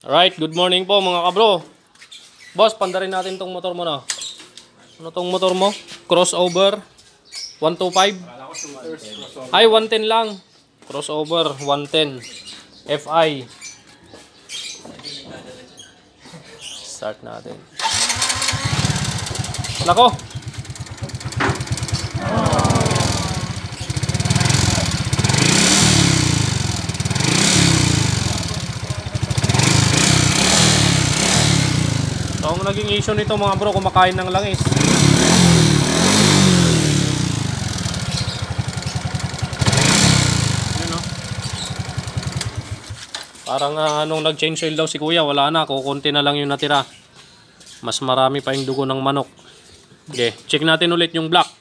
Alright, good morning po mga kabro. Boss, pandarin natin tong motor mo na. Ano tong motor mo? Crossover 125? Ay, 110 lang. Crossover 110 FI. Start natin. Nako. So, ang naging issue nito mga bro, kumakain ng langis. Yun, no? Parang nung nag-change oil daw si kuya, wala na, kukunti na lang yung natira. Mas marami pa yung dugo ng manok. Okay, check natin ulit yung block.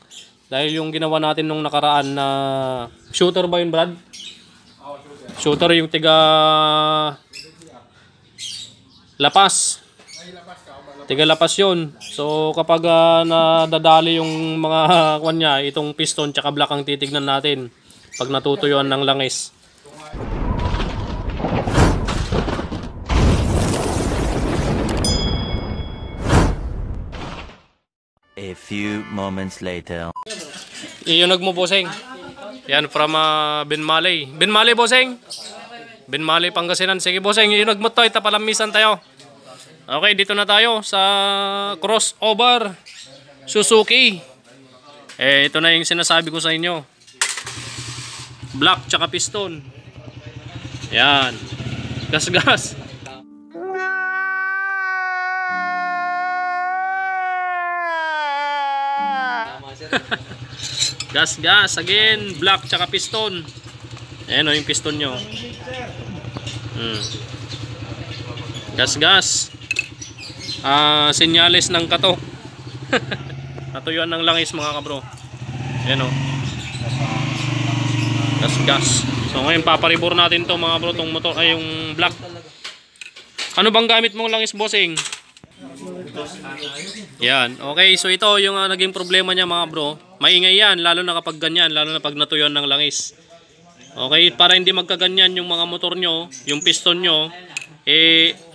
Dahil yung ginawa natin nung nakaraan na shooter ba yun, Brad? Shooter yung tiga lapas. Tiga lapas yun. So kapag nadadali yung mga kwan niya, itong piston tsaka block ang titignan natin pag natutuyuan ng langis. A few moments later. Iyunog mo, bossing. Yan from Binmaley. Binmaley, bossing. Binmaley, Pangasinan. Sige, bossing, iyunog mo to. Itapalamisan tayo. Okay, dito na tayo sa crossover Suzuki. Ito na yung sinasabi ko sa inyo. Block tsaka piston. Yan. Gas-gas. Gas-gas again. Block tsaka piston. Ayan o yung piston nyo. Gas-gas. Senyales ng katok. Natuyuan ng langis mga kabro. Ayan o. Gas-gas. So ngayon paparibor natin to mga bro, tong motor ay yung block. Ano bang gamit mong langis, bossing? Yan. Okay, so ito yung naging problema niya mga bro. Maingay yan, lalo na kapag ganyan, lalo na pag natuyuan ng langis. Okay, para hindi magkaganyan yung mga motor nyo, yung piston nyo,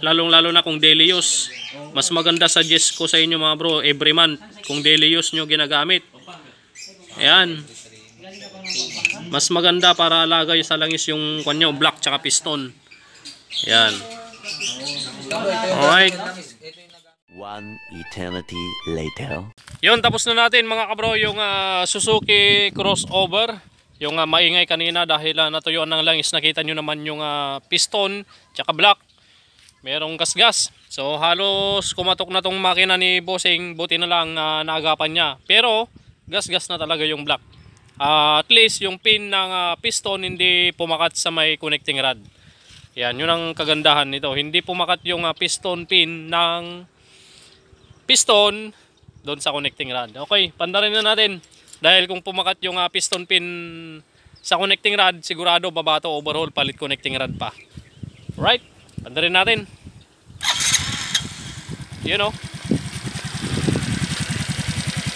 lalong-lalo na kung daily use. Mas maganda suggest ko sa inyo mga bro, every month, kung daily use nyo ginagamit. Ayan. Mas maganda para alagay sa langis yung kanyo, block tsaka piston. Ayan. Alright. One eternity later. Yun, tapos na natin mga kabro yung Suzuki crossover. Yung maingay kanina dahil natuyuan ng langis. Nakita nyo naman yung piston tsaka block. Merong gas-gas. So halos kumatok na tong makina ni bossing. Buti na lang naagapan niya. Pero gas-gas na talaga yung block. At least yung pin ng piston hindi pumakat sa may connecting rod. Yan, yun ang kagandahan nito. Hindi pumakat yung piston pin ng piston doon sa connecting rod. Okay, pandarin na natin. Dahil kung pumakat yung piston pin sa connecting rod, sigurado babato, overhaul, palit connecting rod pa. Right? Pandarin natin. Yun o.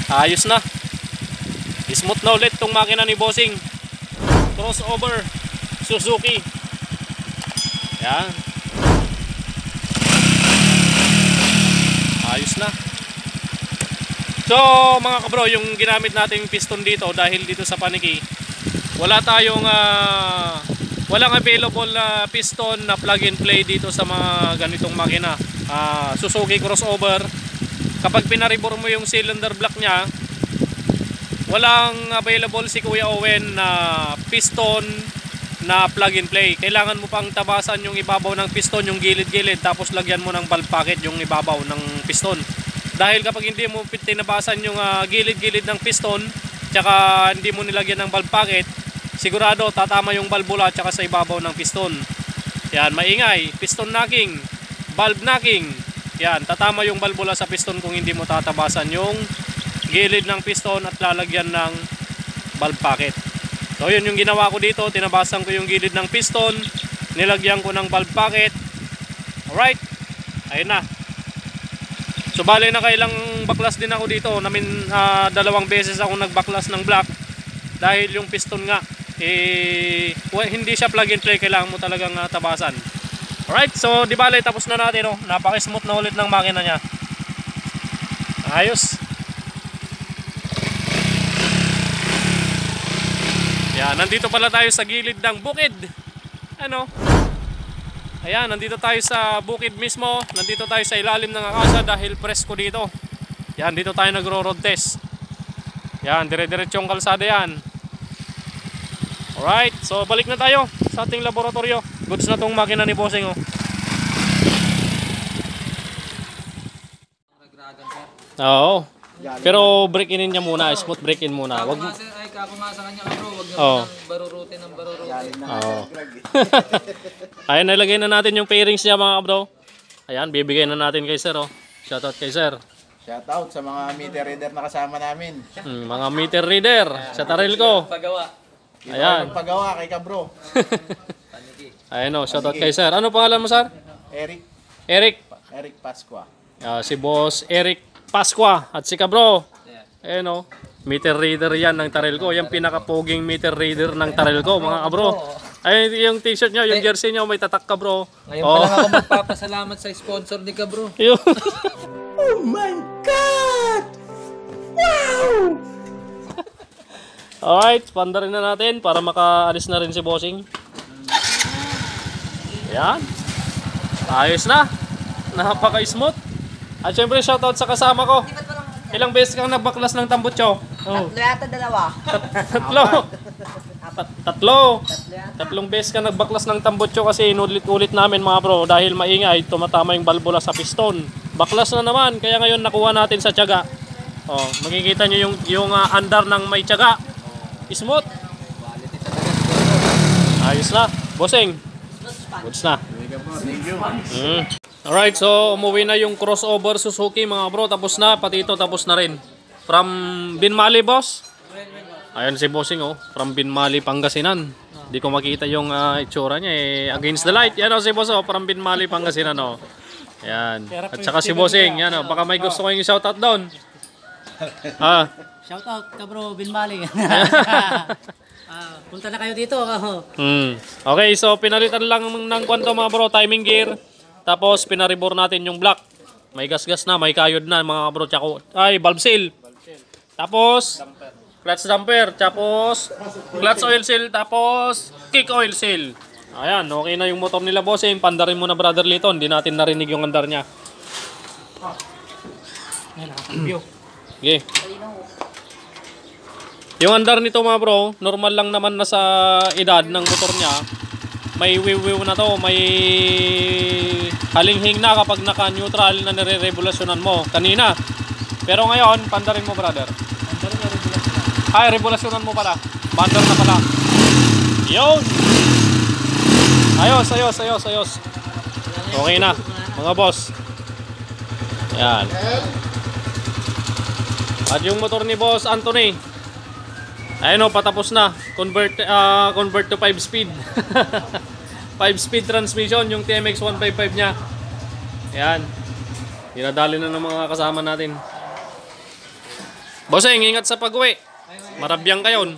Ayos na. Smooth na ulit tong makina ni bossing. Crossover Suzuki. Yan. Ayos na. So mga kabro, yung ginamit nating piston dito, dahil dito sa paniki wala tayong walang available na piston na plug and play dito sa mga ganitong makina. Suzuki crossover, kapag pinaribor mo yung cylinder block nya, walang available si Kuya Owen na piston na plug and play. Kailangan mo pang tabasan yung ibabaw ng piston, yung gilid-gilid, tapos lagyan mo ng valve packet yung ibabaw ng piston. Dahil kapag hindi mo tinabasan yung gilid-gilid ng piston, tsaka hindi mo nilagyan ng valve packet, sigurado tatama yung valvula tsaka sa ibabaw ng piston. Yan, maingay. Piston knocking, valve knocking. Yan, tatama yung valvula sa piston kung hindi mo tatabasan yung gilid ng piston at lalagyan ng valve packet. So yun yung ginawa ko dito, tinabasan ko yung gilid ng piston, nilagyan ko ng valve packet. Alright, ayun na. So bale nakailang baklas din ako dito. Dalawang beses ako nagbaklas ng block dahil yung piston nga hindi siya plug and play, kailangan mo talagang tabasan. Alright, so di bale tapos na natin, oh. Napaka-smooth na ulit ng makina niya. Ayos. Yan, nandito pala tayo sa gilid ng bukid. Ano? Ayan, nandito tayo sa bukid mismo. Nandito tayo sa ilalim ng akasya dahil presko dito. Yan, dito tayo nagro-road test. Yan, dire-diretsong kalsada yan. Alright, so balik na tayo sa ating laboratorio. Goods na tong makina ni Bossing, oh. Oo. Pero break-in niya muna, smooth break-in muna. Wag Ay, kakumasa kanya ka bro, wag niyo Oo. nang barurutin ng barurutin. Oo. Ayan, nalagay na natin yung pairings niya mga bro. Ayan, bibigay na natin kay sir, oh. Shoutout kay sir. Shoutout sa mga meter reader na kasama namin. Mga meter reader sa taril ko. Pagawa. Ayan. Paggawa kay Kabro. Ayan, oh, shoutout kay sir. Ano pangalan mo, sir? Eric. Eric. Pasqua. Si boss Eric Pasqua at si Kabro. Ayan, oh. Meter reader yan ng taril ko. Yung pinaka-poging meter reader ng taril ko, mga kabro. Ay, yung t-shirt niya, yung jersey niya, may tatak ka, bro. Ngayon pa lang ako magpapasalamat sa sponsor ni ka bro. Yun. Oh my God! Wow! Alright, panda rin na natin para makaalis na rin si Bossing. Ayan. Ayos na. Napaka-smooth. At syempre, shoutout sa kasama ko. Ilang beses kang nagbaklas ng tambutso? Oh. Tatlo yata, dalawa. Tatlong beses ka nagbaklas ng tambutso kasi inulit-ulit namin mga bro dahil maingay, tumatama yung balbula sa piston. Baklas na naman, kaya ngayon nakuha natin sa tiyaga. Oh, makikita nyo yung andar ng may tiyaga. Smooth. Ayos na. Bossing. Goods na. Thank you. Alright, so umuwi na yung crossover Suzuki mga bro. Tapos na, pati ito tapos na rin. From Binmali, boss. Ayun si Bossing, oh. From Binmali, Pangasinan. Hindi ko makita yung itsura niya eh. Against the light. Yan, oh, si boss, oh. From Binmali, Pangasinan, oh. Yan. At saka si Bossing. Yan, oh. Baka may gusto ko yung shoutout doon. Shoutout ka bro, Binmali. Punta na kayo dito. Okay, so pinalitan lang ng kwanto mga bro, timing gear. Tapos pinaribor natin yung block. May gas-gas na, may kayod na mga bro. Tsaka, valve seal. Tapos clutch damper, tapos clutch oil seal, tapos kick oil seal. Ayan, okay na yung motor nila, Bossing. Pandarin mo na, brother Liton. Hindi natin narinig yung andar niya. Okay. Yung andar nito mga bro, normal lang naman na sa edad ng motor niya. May wiw-wiw na to, may halinghing na kapag naka-neutral na nire-regulasyonan mo kanina. Pero ngayon, pandarin mo, brother. Ay, regulasyonan mo pala. Bandar na pala. Yun! Ayos. Okay na, mga boss. Yan. At yung motor ni Boss Anthony, ayun o, patapos na. Convert to 5 speed. 5 speed transmission, yung TMX 155 niya. Ayan. Dinadali na ng mga kasama natin. Bossing, ingat sa pag-uwi. Marabyang kayon.